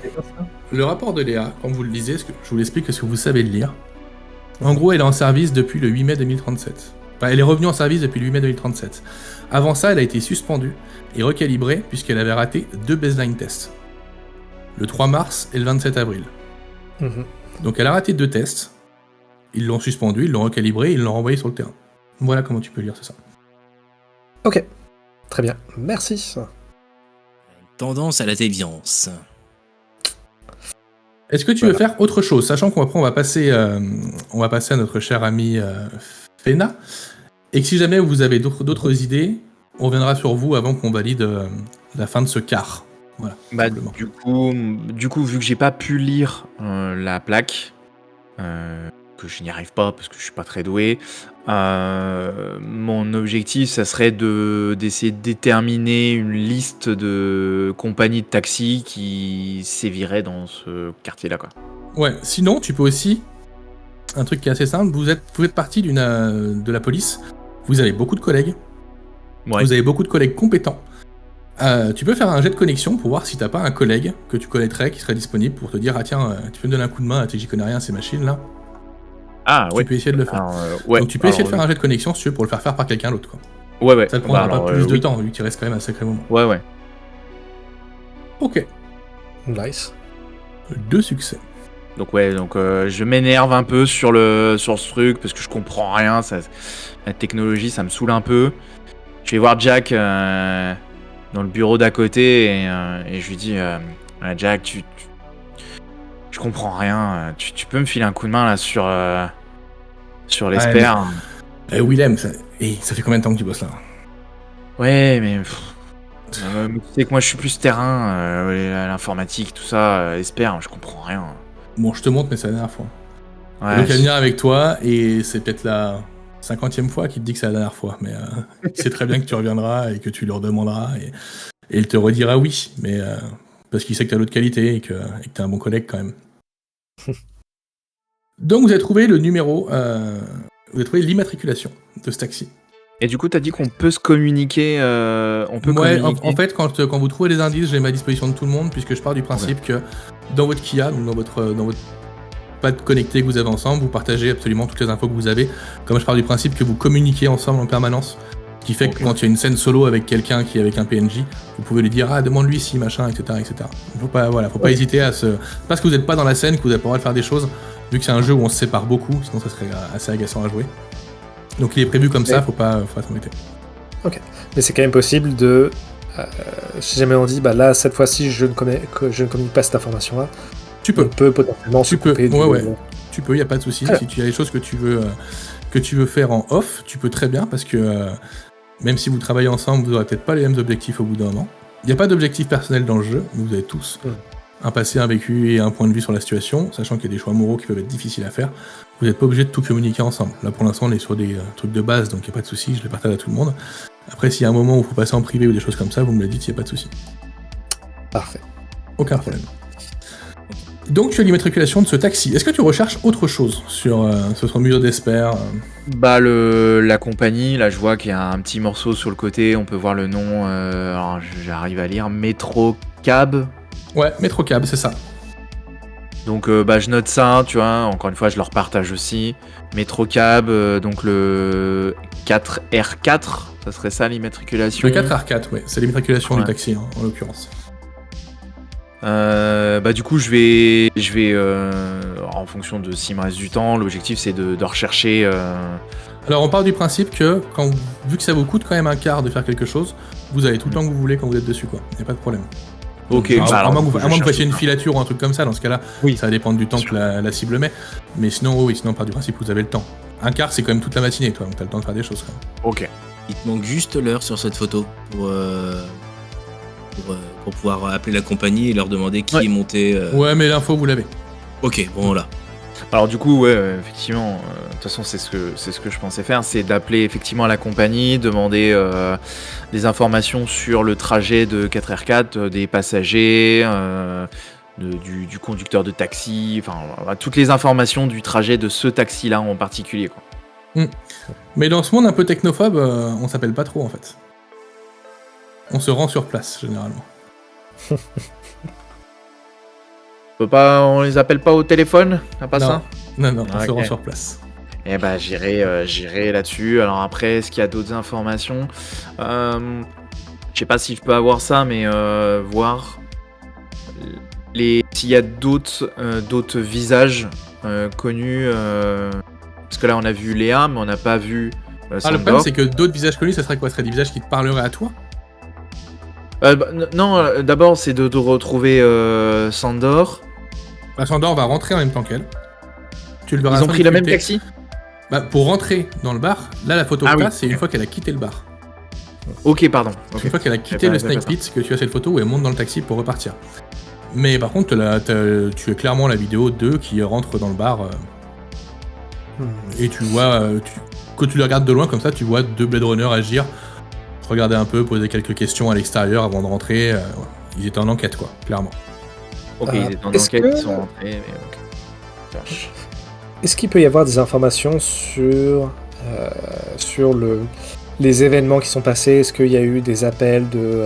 le rapport de Léa, quand vous le lisez, je vous l'explique parce que vous savez le lire. En gros, elle est en service depuis le 8 mai 2037. Enfin, elle est revenue en service depuis le 8 mai 2037. Avant ça, elle a été suspendue et recalibrée puisqu'elle avait raté 2 baseline tests. Le 3 mars et le 27 avril. Mhm. Donc elle a raté 2 tests. Ils l'ont suspendue, ils l'ont recalibrée, ils l'ont renvoyée sur le terrain. Voilà comment tu peux lire, c'est ça. Ok, très bien, merci. Tendance à la déviance. Est-ce que tu veux faire autre chose, sachant qu'après on va passer à notre cher ami Fena, et que si jamais vous avez d'autres idées, on reviendra sur vous avant qu'on valide la fin de ce quart. Voilà. Bah, simplement. du coup, vu que j'ai pas pu lire la plaque, que je n'y arrive pas parce que je suis pas très doué. Mon objectif, ça serait d'essayer de déterminer une liste de compagnies de taxi qui séviraient dans ce quartier-là, quoi. Ouais, sinon, tu peux aussi... Un truc qui est assez simple, vous êtes partie de la police, vous avez beaucoup de collègues, Ouais. vous avez beaucoup de collègues compétents. Tu peux faire un jet de connexion pour voir si t'as pas un collègue que tu connaîtrais qui serait disponible pour te dire ah tiens, tu peux me donner un coup de main, j'y connais rien ces machines là. Ah, Tu peux essayer de le faire. Alors, ouais. Donc tu peux essayer de faire un jet de connexion si tu veux pour le faire par quelqu'un d'autre quoi. Ouais. Ça te prendra Bah, pas alors, plus de oui. temps vu que tu restes quand même un sacré moment. Ouais. Ok, Nice. 2 succès. Donc je m'énerve un peu sur ce truc parce que je comprends rien. La technologie, ça me saoule un peu. Je vais voir Jack dans le bureau d'à côté et je lui dis Jack, je comprends rien. Tu peux me filer un coup de main là sur l'Esper. Willem, ça fait combien de temps que tu bosses là? Ouais, mais tu sais que moi je suis plus terrain, l'informatique, tout ça, Esper, je comprends rien. Bon, je te montre mais c'est la dernière fois. Ouais, Donc elle vient avec toi et c'est peut-être la 50e fois qu'il te dit que c'est la dernière fois, mais il sait très bien que tu reviendras et que tu leur demanderas et il te redira oui, mais parce qu'il sait que tu as l'autre qualité et que tu es un bon collègue quand même. Donc vous avez trouvé le numéro, vous avez trouvé l'immatriculation de ce taxi. Et du coup, t'as dit qu'on peut se communiquer, Ouais, en fait, quand vous trouvez les indices, je les mets à disposition de tout le monde, puisque je pars du principe que dans votre Kia, donc dans votre pad connecté que vous avez ensemble, vous partagez absolument toutes les infos que vous avez. Comme je pars du principe que vous communiquez ensemble en permanence, ce qui fait que quand il y a une scène solo avec quelqu'un qui est avec un PNJ, vous pouvez lui dire ah demande-lui si machin, etc., etc. Faut pas hésiter à se parce que vous n'êtes pas dans la scène que vous n'avez pas le droit de faire des choses, vu que c'est un jeu où on se sépare beaucoup, sinon ça serait assez agaçant à jouer. Donc il est prévu comme ça, faut pas s'embêter. Ok. Mais c'est quand même possible de... si jamais on dit, bah là, cette fois-ci, je ne communique pas cette information-là, Tu peux. on peut potentiellement se couper du... Ouais. Tu peux, y a pas de souci. Si tu as des choses que tu veux faire en off, tu peux très bien, parce que même si vous travaillez ensemble, vous aurez peut-être pas les mêmes objectifs au bout d'un moment. Il n'y a pas d'objectif personnel dans le jeu, vous avez tous un passé, un vécu et un point de vue sur la situation, sachant qu'il y a des choix moraux qui peuvent être difficiles à faire. Vous n'êtes pas obligé de tout communiquer ensemble. Là pour l'instant on est sur des trucs de base, donc il n'y a pas de souci, je les partage à tout le monde. Après s'il y a un moment où il faut passer en privé ou des choses comme ça, vous me le dites, il n'y a pas de souci. Parfait. Aucun problème. Donc tu as l'immatriculation de ce taxi. Est-ce que tu recherches autre chose sur ce musée d'Esper Bah la compagnie, là je vois qu'il y a un petit morceau sur le côté, on peut voir le nom, alors j'arrive à lire, Metro Cab. Ouais, Metrocab, c'est ça. Donc je note ça, tu vois, encore une fois je leur partage aussi. Metrocab, donc le 4R4, ça serait ça l'immatriculation. Le 4R4, ouais, c'est l'immatriculation du taxi en l'occurrence. Du coup je vais en fonction de s'il me reste du temps, l'objectif c'est de rechercher. Alors on part du principe que vu que ça vous coûte quand même un quart de faire quelque chose, vous avez tout le temps que vous voulez quand vous êtes dessus quoi, y a pas de problème. Ok, à moins que vous fassiez une filature ou un truc comme ça, dans ce cas-là, ça va dépendre du temps que la cible met. Mais sinon, sinon on part du principe que vous avez le temps. Un quart c'est quand même toute la matinée toi, donc t'as le temps de faire des choses quand même. Ok. Il te manque juste l'heure sur cette photo pour pouvoir appeler la compagnie et leur demander qui est monté. Ouais, mais l'info vous l'avez. Ok, bon voilà. Alors du coup, ouais, effectivement, de toute façon c'est ce que je pensais faire, c'est d'appeler effectivement la compagnie, demander des informations sur le trajet de 4R4, des passagers, du conducteur de taxi, enfin toutes les informations du trajet de ce taxi-là en particulier, quoi. Mais dans ce monde un peu technophobe, on s'appelle pas trop en fait. On se rend sur place généralement. On les appelle pas au téléphone, t'as pas ça? Non, on se rend sur place. Eh ben j'irai là-dessus. Alors après, est-ce qu'il y a d'autres informations? Je sais pas si je peux avoir ça, mais voir s'il y a d'autres visages connus. Parce que là, on a vu Léa, mais on n'a pas vu Sandor. Le problème, c'est que d'autres visages connus, ça serait quoi? Ce serait des visages qui te parleraient à toi? Non, d'abord, c'est de retrouver Sandor. Sandor va rentrer en même temps qu'elle. Tu le verras. Ils ont pris le même taxi? Pour rentrer dans le bar, là, la photo que tu as, c'est une fois qu'elle a quitté le bar. Ok, pardon. Une fois qu'elle a quitté le Snake Pit, que tu as cette photo où elle monte dans le taxi pour repartir. Mais par contre, tu as clairement la vidéo d'eux qui rentrent dans le bar Et tu vois, quand tu les regardes de loin comme ça, tu vois 2 Blade Runner agir, regarder un peu, poser quelques questions à l'extérieur avant de rentrer. Ils étaient en enquête, quoi, clairement. Ok, Ah, ils étaient en est-ce enquête, que- ils sont rentrés, mais ok. Ça marche. Est-ce qu'il peut y avoir des informations sur les événements qui sont passés? Est-ce qu'il y a eu des appels de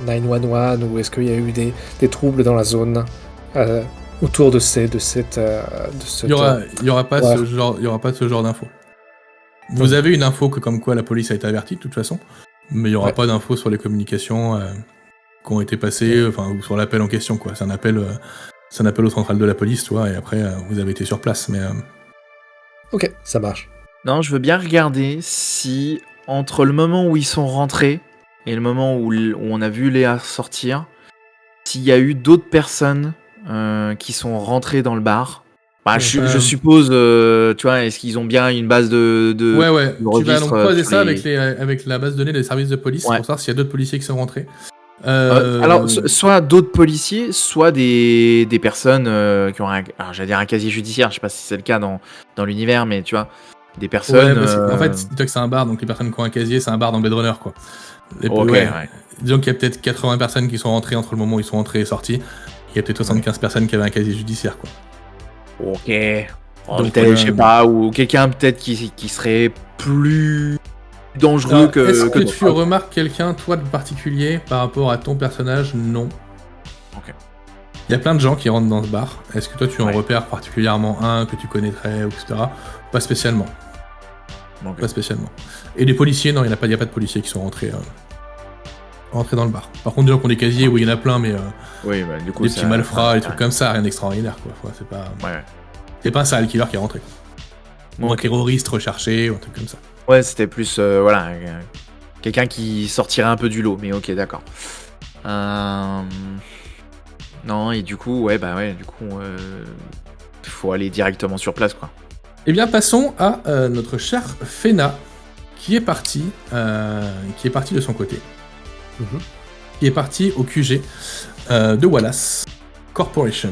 911 ou est-ce qu'il y a eu des troubles dans la zone autour de cette... Il y aura pas Ouais. ce genre d'infos. Vous avez une info que comme quoi la police a été avertie de toute façon, mais il y aura Ouais. pas d'infos sur les communications qui ont été passées, ou sur l'appel en question, quoi. C'est un appel au central de la police, toi, et après vous avez été sur place, mais Ok, ça marche. Non, je veux bien regarder si, entre le moment où ils sont rentrés et le moment où on a vu Léa sortir, s'il y a eu d'autres personnes qui sont rentrées dans le bar. Bah, je suppose, tu vois, est-ce qu'ils ont bien une base de ouais. de Tu vas donc registre croiser sur ça les- avec la base de données des services de police Ouais. pour savoir s'il y a d'autres policiers qui sont rentrés. Alors, soit d'autres policiers, soit des personnes qui ont alors, j'allais dire un casier judiciaire, je sais pas si c'est le cas dans l'univers, mais tu vois, des personnes... en fait, dis-toi que c'est un bar, donc les personnes qui ont un casier, c'est un bar dans Blade Runner, quoi. Ok, ouais. ouais. Disons qu'il y a peut-être 80 personnes qui sont rentrées entre le moment où ils sont entrés et sortis. Il y a peut-être 75 personnes qui avaient un casier judiciaire, quoi. Ok. Oh, Donc, peut-être, je sais pas, ou quelqu'un peut-être qui serait plus dangereux Alors, que... est-ce que d'autres. tu remarques quelqu'un, toi, de particulier par rapport à ton personnage? Non. Ok. Il y a plein de gens qui rentrent dans ce bar. Est-ce que toi, tu en Ouais. repères particulièrement un que tu connaîtrais, etc. Pas spécialement. Ok. Pas spécialement. Et des policiers, non, il n'y a pas de policiers qui sont rentrés dans le bar. Par contre, des gens qui ont des casiers, oui, il y en a plein, mais Oui, bah, du coup, des ça- petits malfrats, des ça- trucs comme ça, rien d'extraordinaire, quoi. Ouais, Ouais. c'est pas un serial killer qui est rentré, quoi. Ou un Ok. terroriste recherché, ou un truc comme ça. Ouais, c'était plus, voilà, quelqu'un qui sortirait un peu du lot, mais ok, d'accord. Non, et du coup, faut aller directement sur place, quoi. Eh bien, passons à notre cher Fena, qui est parti de son côté. Mhm. Qui est parti au QG de Wallace Corporation.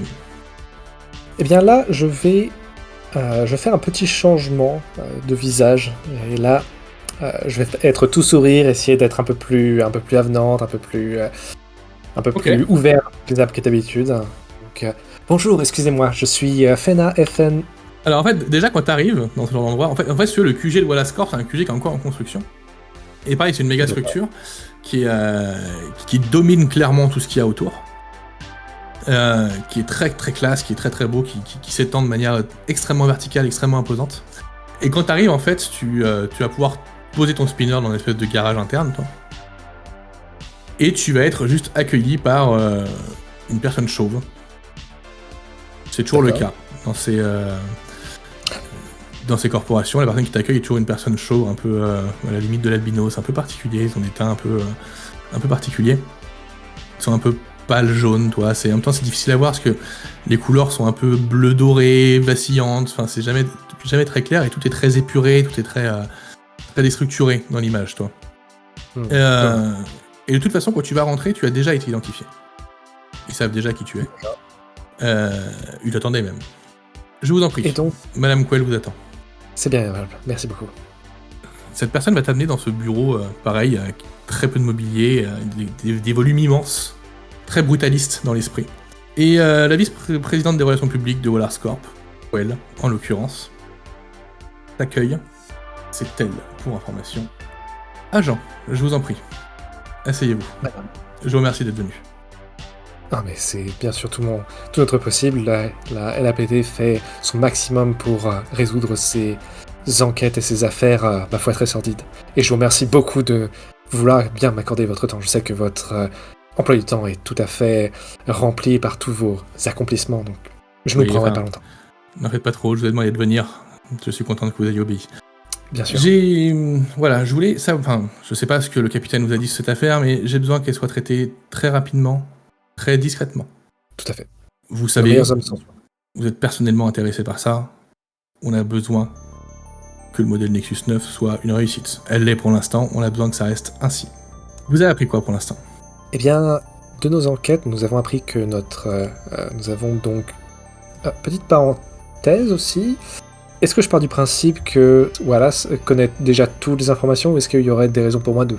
Eh bien là, je vais faire un petit changement de visage. Et là, je vais être tout sourire, essayer d'être un peu plus avenante, un peu plus ouvert que d'habitude. Donc, bonjour, excusez-moi, je suis Fena FN. Alors en fait, déjà quand t'arrives dans ce genre d'endroit, en fait, si tu veux, le QG de Wallace Corp, c'est un QG qui est encore en construction. Et pareil, c'est une méga structure qui domine clairement tout ce qu'il y a autour. Qui est très très classe, qui est très très beau, qui s'étend de manière extrêmement verticale, extrêmement imposante. Et quand t'arrives, en fait, tu vas pouvoir poser ton spinner dans une espèce de garage interne, toi. Et tu vas être juste accueilli par une personne chauve. C'est toujours le cas dans ces corporations. La personne qui t'accueille est toujours une personne chauve, un peu à la limite de l'albinos, un peu particulier, ils ont des teints un peu particuliers. Ils sont un peu pâle jaune, toi. En même temps, c'est difficile à voir parce que les couleurs sont un peu bleu doré, vacillantes. Enfin, c'est jamais très clair et tout est très épuré, tout est très déstructuré dans l'image, toi. Et de toute façon, quand tu vas rentrer, tu as déjà été identifié. Ils savent déjà qui tu es. Ils t'attendaient même. Je vous en prie. Et donc, Madame Quell vous attend. c'est bien, merci beaucoup. Cette personne va t'amener dans ce bureau, pareil, avec très peu de mobilier, des volumes immenses, très brutaliste dans l'esprit. Et la vice-présidente des relations publiques de Wallace Corp, Quell, en l'occurrence, t'accueille. C'est elle, pour information. Agent, je vous en prie. Asseyez-vous. Madame. Je vous remercie d'être venu. Ah, mais c'est bien sûr tout notre possible. La LAPD fait son maximum pour résoudre ces enquêtes et ces affaires, ma foi, très sordides. Et je vous remercie beaucoup de vouloir bien m'accorder votre temps. Je sais que votre emploi du temps est tout à fait rempli par tous vos accomplissements, donc je ne vous prendrai pas longtemps. N'en faites pas trop, je vous ai demandé de venir. Je suis content que vous ayez obéi. Bien sûr. Je voulais... je sais pas ce que le capitaine vous a dit sur cette affaire, mais j'ai besoin qu'elle soit traitée très rapidement, très discrètement. Tout à fait. Vous Les savez, meilleurs hommes sont. vous êtes personnellement intéressé par ça. On a besoin que le modèle Nexus 9 soit une réussite. Elle l'est pour l'instant, on a besoin que ça reste ainsi. Vous avez appris quoi pour l'instant? Eh bien, de nos enquêtes, nous avons appris que nous avons donc... petite parenthèse aussi... Est-ce que je pars du principe que Wallace connaît déjà toutes les informations ou est-ce qu'il y aurait des raisons pour moi de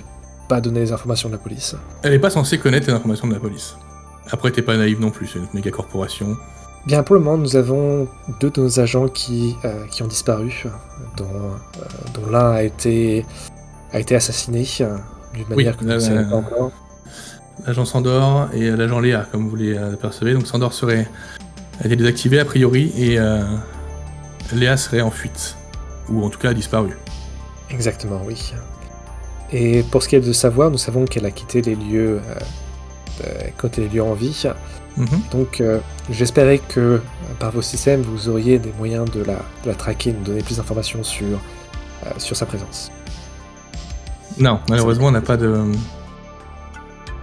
pas donner les informations de la police? Elle est pas censée connaître les informations de la police. Après, t'es pas naïf non plus, c'est une méga corporation. Bien, pour le moment, nous avons 2 de nos agents qui ont disparu, dont l'un a été assassiné d'une manière que nous ne savons pas encore. L'agent Sandor et l'agent Léa, comme vous les apercevez. Donc Sandor a été désactivé a priori et Léa serait en fuite, ou en tout cas a disparu. Exactement, oui. Et pour ce qui est de savoir, nous savons qu'elle a quitté les lieux, en vie. Donc j'espérais que par vos systèmes, vous auriez des moyens de la traquer, de nous donner plus d'informations sur sa présence. Non, malheureusement, on n'a pas de...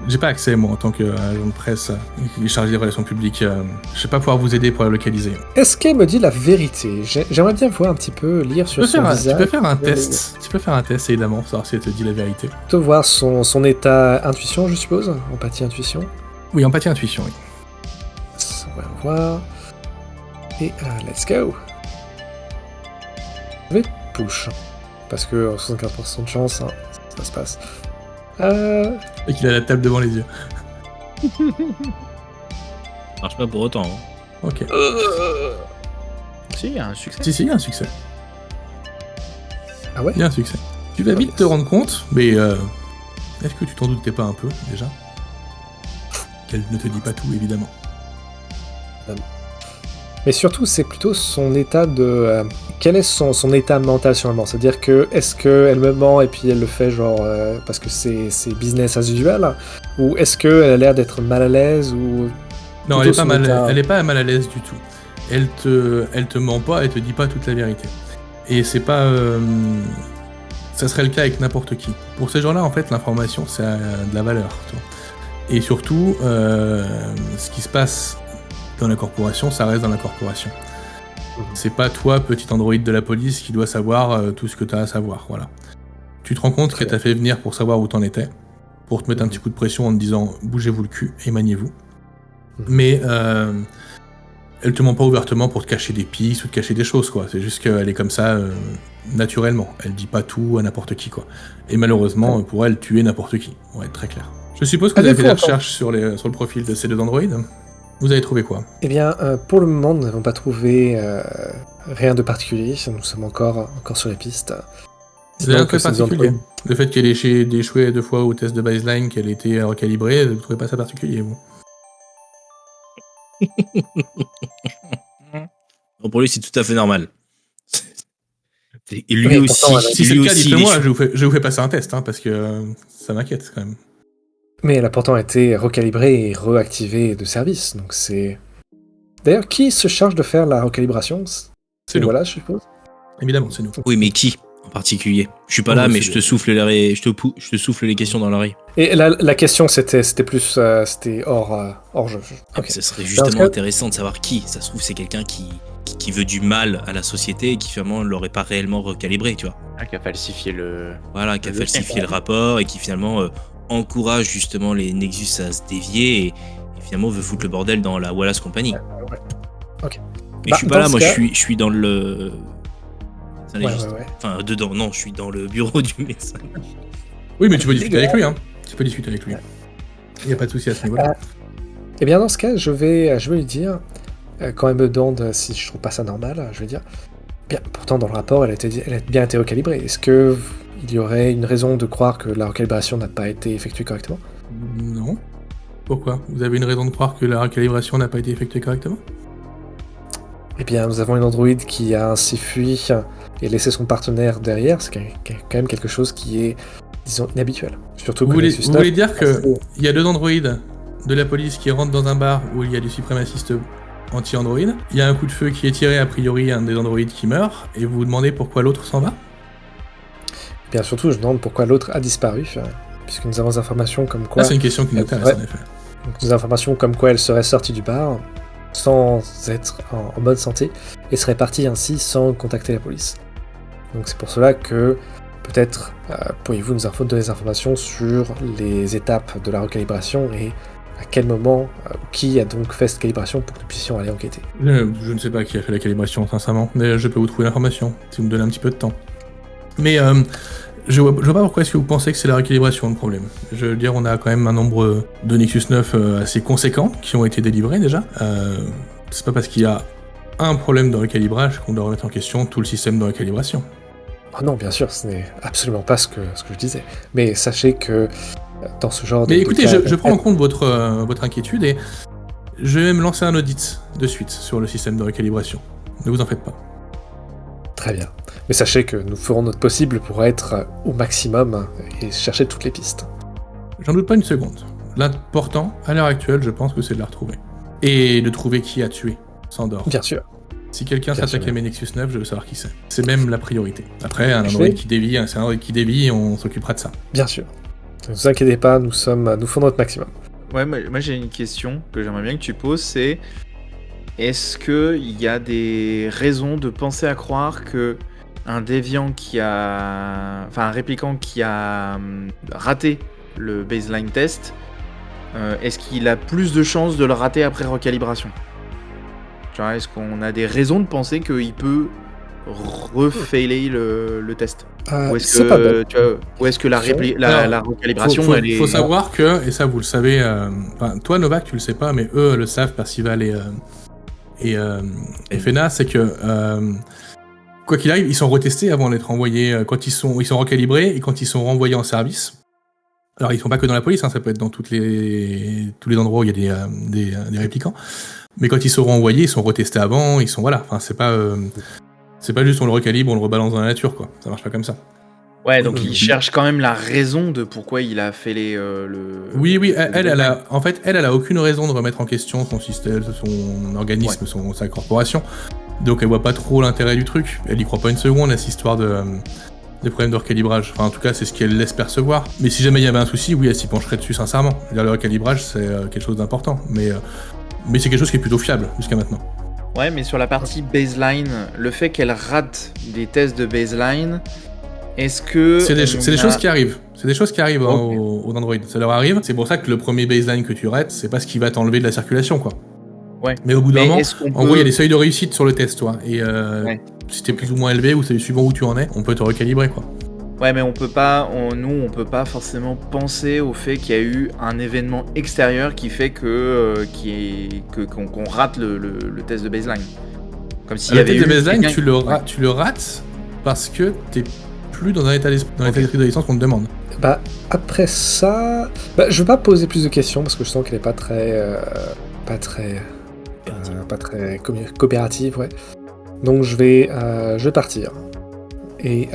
J'ai pas accès, moi, en tant qu'agent de presse qui est chargé des relations publiques. Je vais pas pouvoir vous aider pour la localiser. Est-ce qu'elle me dit la vérité? J'aimerais bien voir un petit peu, lire sur son visage. Tu peux faire un test. Tu peux faire un test, évidemment, pour savoir si elle te dit la vérité. Tu peux voir son état intuition, je suppose? Empathie-intuition? Oui, empathie-intuition, oui. On va voir. Et let's go. Je vais push. Parce que 64% de chance, hein, ça se passe. Et qu'il a la table devant les yeux. Ça marche pas pour autant. Hein. Ok. Si, il y a un succès. Si, il y a un succès. Ah ouais? Il y a un succès. Tu vas vite te rendre compte, mais est-ce que tu t'en doutais pas un peu, déjà? Qu'elle ne te dit pas tout, évidemment. Mais surtout, c'est plutôt son état de... quel est son état mental sur le moment? C'est-à-dire que, est-ce qu'elle me ment et puis elle le fait genre parce que c'est business as usual? Ou est-ce qu'elle a l'air d'être mal à l'aise ou... Non, elle est pas mal à l'aise du tout. Elle te ment pas, elle te dit pas toute la vérité. Et c'est pas... ça serait le cas avec n'importe qui. Pour ces gens-là, en fait, l'information, ça a de la valeur. Tu vois. Et surtout, ce qui se passe dans la corporation, ça reste dans la corporation. C'est pas toi, petit androïde de la police, qui doit savoir tout ce que t'as à savoir, voilà. Tu te rends compte qu'elle t'a fait venir pour savoir où t'en étais, pour te mettre un petit coup de pression en te disant « bougez-vous le cul et maniez-vous ». Mais elle te ment pas ouvertement pour te cacher des pistes ou te cacher des choses, quoi. C'est juste qu'elle est comme ça, naturellement. Elle dit pas tout à n'importe qui, quoi. Et malheureusement, pour elle, tu es n'importe qui. On va être très clair. Je suppose que vous avez fait des recherches sur le profil de ces 2 androïdes. Vous avez trouvé quoi? Eh bien, pour le moment, nous n'avons pas trouvé rien de particulier. Nous sommes encore sur les pistes. C'est un peu particulier. Le fait qu'elle ait échoué 2 fois au test de baseline, qu'elle ait été recalibrée, vous ne trouvez pas ça particulier, vous? Bon, pour lui, c'est tout à fait normal. Et lui aussi. Pourtant, si c'est le cas, dites-le-moi, je vous fais passer un test, hein, parce que ça m'inquiète quand même. Mais elle a pourtant été recalibrée et réactivée de service, donc c'est... D'ailleurs, qui se charge de faire la recalibration? C'est nous. Voilà, je suppose. Évidemment, c'est nous. Oui, mais qui en particulier? Je suis pas là, mais je te souffle les questions dans l'oreille. Et la question, c'était plus... c'était hors jeu. Okay. Ça serait justement intéressant de savoir qui. Ça se trouve, c'est quelqu'un qui veut du mal à la société et qui finalement l'aurait pas réellement recalibré, tu vois. Ah, qui a falsifié le... Voilà, qui a falsifié le rapport et qui finalement... encourage justement les Nexus à se dévier et finalement veut foutre le bordel dans la Wallace Company. Ouais. Ok. Mais je suis pas là, moi je suis dans le... Ouais. Enfin, dedans, non, je suis dans le bureau du médecin. Oui, mais tu peux discuter avec lui, hein. Tu peux discuter avec lui. Il n'y a pas de souci à ce niveau-là. Eh bien, dans ce cas, je vais lui dire, quand elle me demande si je trouve pas ça normal, je vais dire, bien, pourtant dans le rapport, elle a bien été recalibrée. Est-ce que il y aurait une raison de croire que la recalibration n'a pas été effectuée correctement? Non. Pourquoi? Vous avez une raison de croire que la recalibration n'a pas été effectuée correctement? Eh bien, nous avons une androïde qui a ainsi fui et laissé son partenaire derrière. C'est quand même quelque chose qui est, disons, inhabituel. Surtout vous voulez dire qu'il y a 2 androïdes de la police qui rentrent dans un bar où il y a des suprémacistes anti-androïdes. Il y a un coup de feu qui est tiré, a priori, un des androïdes qui meurt, et vous vous demandez pourquoi l'autre s'en va? Bien surtout, je me demande pourquoi l'autre a disparu, puisque nous avons des informations comme quoi... c'est une question qui m'intéresse, en effet. Donc, nous avons des informations comme quoi elle serait sortie du bar, sans être en bonne santé, et serait partie ainsi sans contacter la police. Donc c'est pour cela que, peut-être, pourriez-vous nous donner des informations sur les étapes de la recalibration et à quel moment, qui a donc fait cette calibration pour que nous puissions aller enquêter. Je ne sais pas qui a fait la calibration, sincèrement, mais je peux vous trouver l'information, si vous me donnez un petit peu de temps. Mais je vois pas pourquoi est-ce que vous pensez que c'est la recalibration le problème. Je veux dire, on a quand même un nombre de Nexus 9 assez conséquent qui ont été délivrés déjà. C'est pas parce qu'il y a un problème de recalibrage qu'on doit remettre en question tout le système de recalibration. Oh non, bien sûr, ce n'est absolument pas ce que je disais. Mais sachez que dans ce genre Mais de écoutez, cas, je prends en compte votre inquiétude et je vais me lancer un audit de suite sur le système de recalibration. Ne vous en faites pas. Très bien. Mais sachez que nous ferons notre possible pour être au maximum et chercher toutes les pistes. J'en doute pas une seconde. L'important, à l'heure actuelle, je pense que c'est de la retrouver. Et de trouver qui a tué Sandor. Bien sûr. Si quelqu'un Bien s'attaque sûr. à mes Nexus 9, je veux savoir qui c'est. C'est même la priorité. Après, un Je Android vais- qui dévie, c'est un Android qui dévie, on s'occupera de ça. Bien sûr. Ne vous inquiétez pas, nous ferons notre maximum. Ouais, moi j'ai une question que j'aimerais bien que tu poses, c'est est-ce qu'il y a des raisons de penser à croire que un déviant un répliquant qui a raté le baseline test, est-ce qu'il a plus de chances de le rater après recalibration? Tu vois, est-ce qu'on a des raisons de penser qu'il peut refailer le test? Ou est-ce c'est pas bête. ou est-ce que la Alors, recalibration, faut, elle est... faut savoir que, et ça vous le savez, toi Novak tu le sais pas, mais eux le savent, Percival et Fena, c'est que quoi qu'il arrive, ils sont retestés avant d'être envoyés, quand ils sont recalibrés et quand ils sont renvoyés en service. Alors ils sont pas que dans la police, hein, ça peut être dans tous les endroits où il y a des réplicants. Mais quand ils seront envoyés, ils sont retestés avant, ils sont voilà. Enfin c'est pas juste on le recalibre, on le rebalance dans la nature quoi. Ça marche pas comme ça. Ouais, donc il cherche quand même la raison de pourquoi il a fait le... Oui, elle a aucune raison de remettre en question son système, son organisme, sa corporation. Donc elle voit pas trop l'intérêt du truc. Elle y croit pas une seconde à cette histoire des problèmes de recalibrage. Enfin, en tout cas, c'est ce qu'elle laisse percevoir. Mais si jamais il y avait un souci, oui, elle s'y pencherait dessus sincèrement. Le recalibrage, c'est quelque chose d'important. Mais c'est quelque chose qui est plutôt fiable jusqu'à maintenant. Ouais, mais sur la partie baseline, le fait qu'elle rate des tests de baseline, est-ce que... C'est des choses qui arrivent. C'est des choses qui arrivent Ok. aux Android. Ça leur arrive. C'est pour ça que le premier baseline que tu rates, c'est pas ce qui va t'enlever de la circulation, quoi. Ouais. Mais au bout d'un Mais moment, est-ce qu'on en gros, il y a des seuils de réussite sur le test, toi. Et Ouais. si t'es plus ou moins élevé, ou c'est suivant où tu en es, on peut te recalibrer, quoi. Ouais, mais on peut pas forcément penser au fait qu'il y a eu un événement extérieur qui fait qu'on rate le test de baseline. Comme s'il y Le avait test de eu baseline, quelqu'un- tu le rates parce que t'es plus dans un état d'esprit de licence qu'on te demande. Bah, après ça... Bah, je veux pas poser plus de questions parce que je sens qu'elle est pas très... coopérative, ouais. Donc je vais partir. Et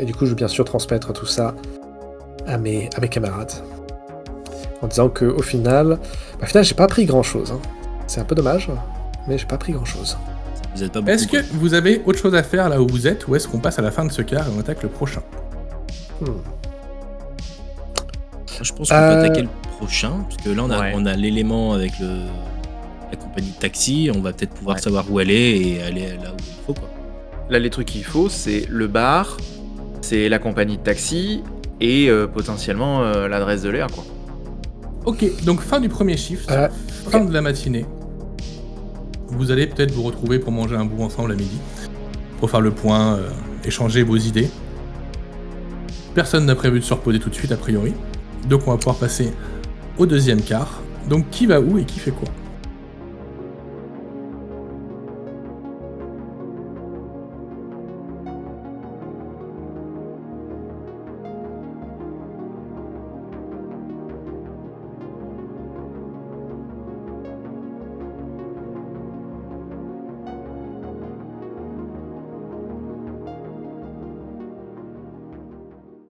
du coup, je vais bien sûr transmettre tout ça à mes camarades. En disant qu'au final... j'ai pas appris grand-chose. Hein. C'est un peu dommage, mais j'ai pas appris grand-chose. Vous êtes pas beaucoup. Est-ce que quoi. vous avez autre chose à faire là où vous êtes, ou est-ce qu'on passe à la fin de ce quart et on attaque le prochain? Je pense qu'on peut attaquer le prochain, parce que là Ouais. on a l'élément avec la compagnie de taxi, on va peut-être pouvoir savoir où elle est et aller là où il faut quoi. Là, les trucs qu'il faut, c'est le bar, c'est la compagnie de taxi et potentiellement l'adresse de l'air, quoi. Ok, donc fin du premier shift, fin de la matinée. Vous allez peut-être vous retrouver pour manger un bout ensemble à midi, pour faire le point, échanger vos idées. Personne n'a prévu de se reposer tout de suite a priori, donc on va pouvoir passer au deuxième quart. Donc qui va où et qui fait quoi?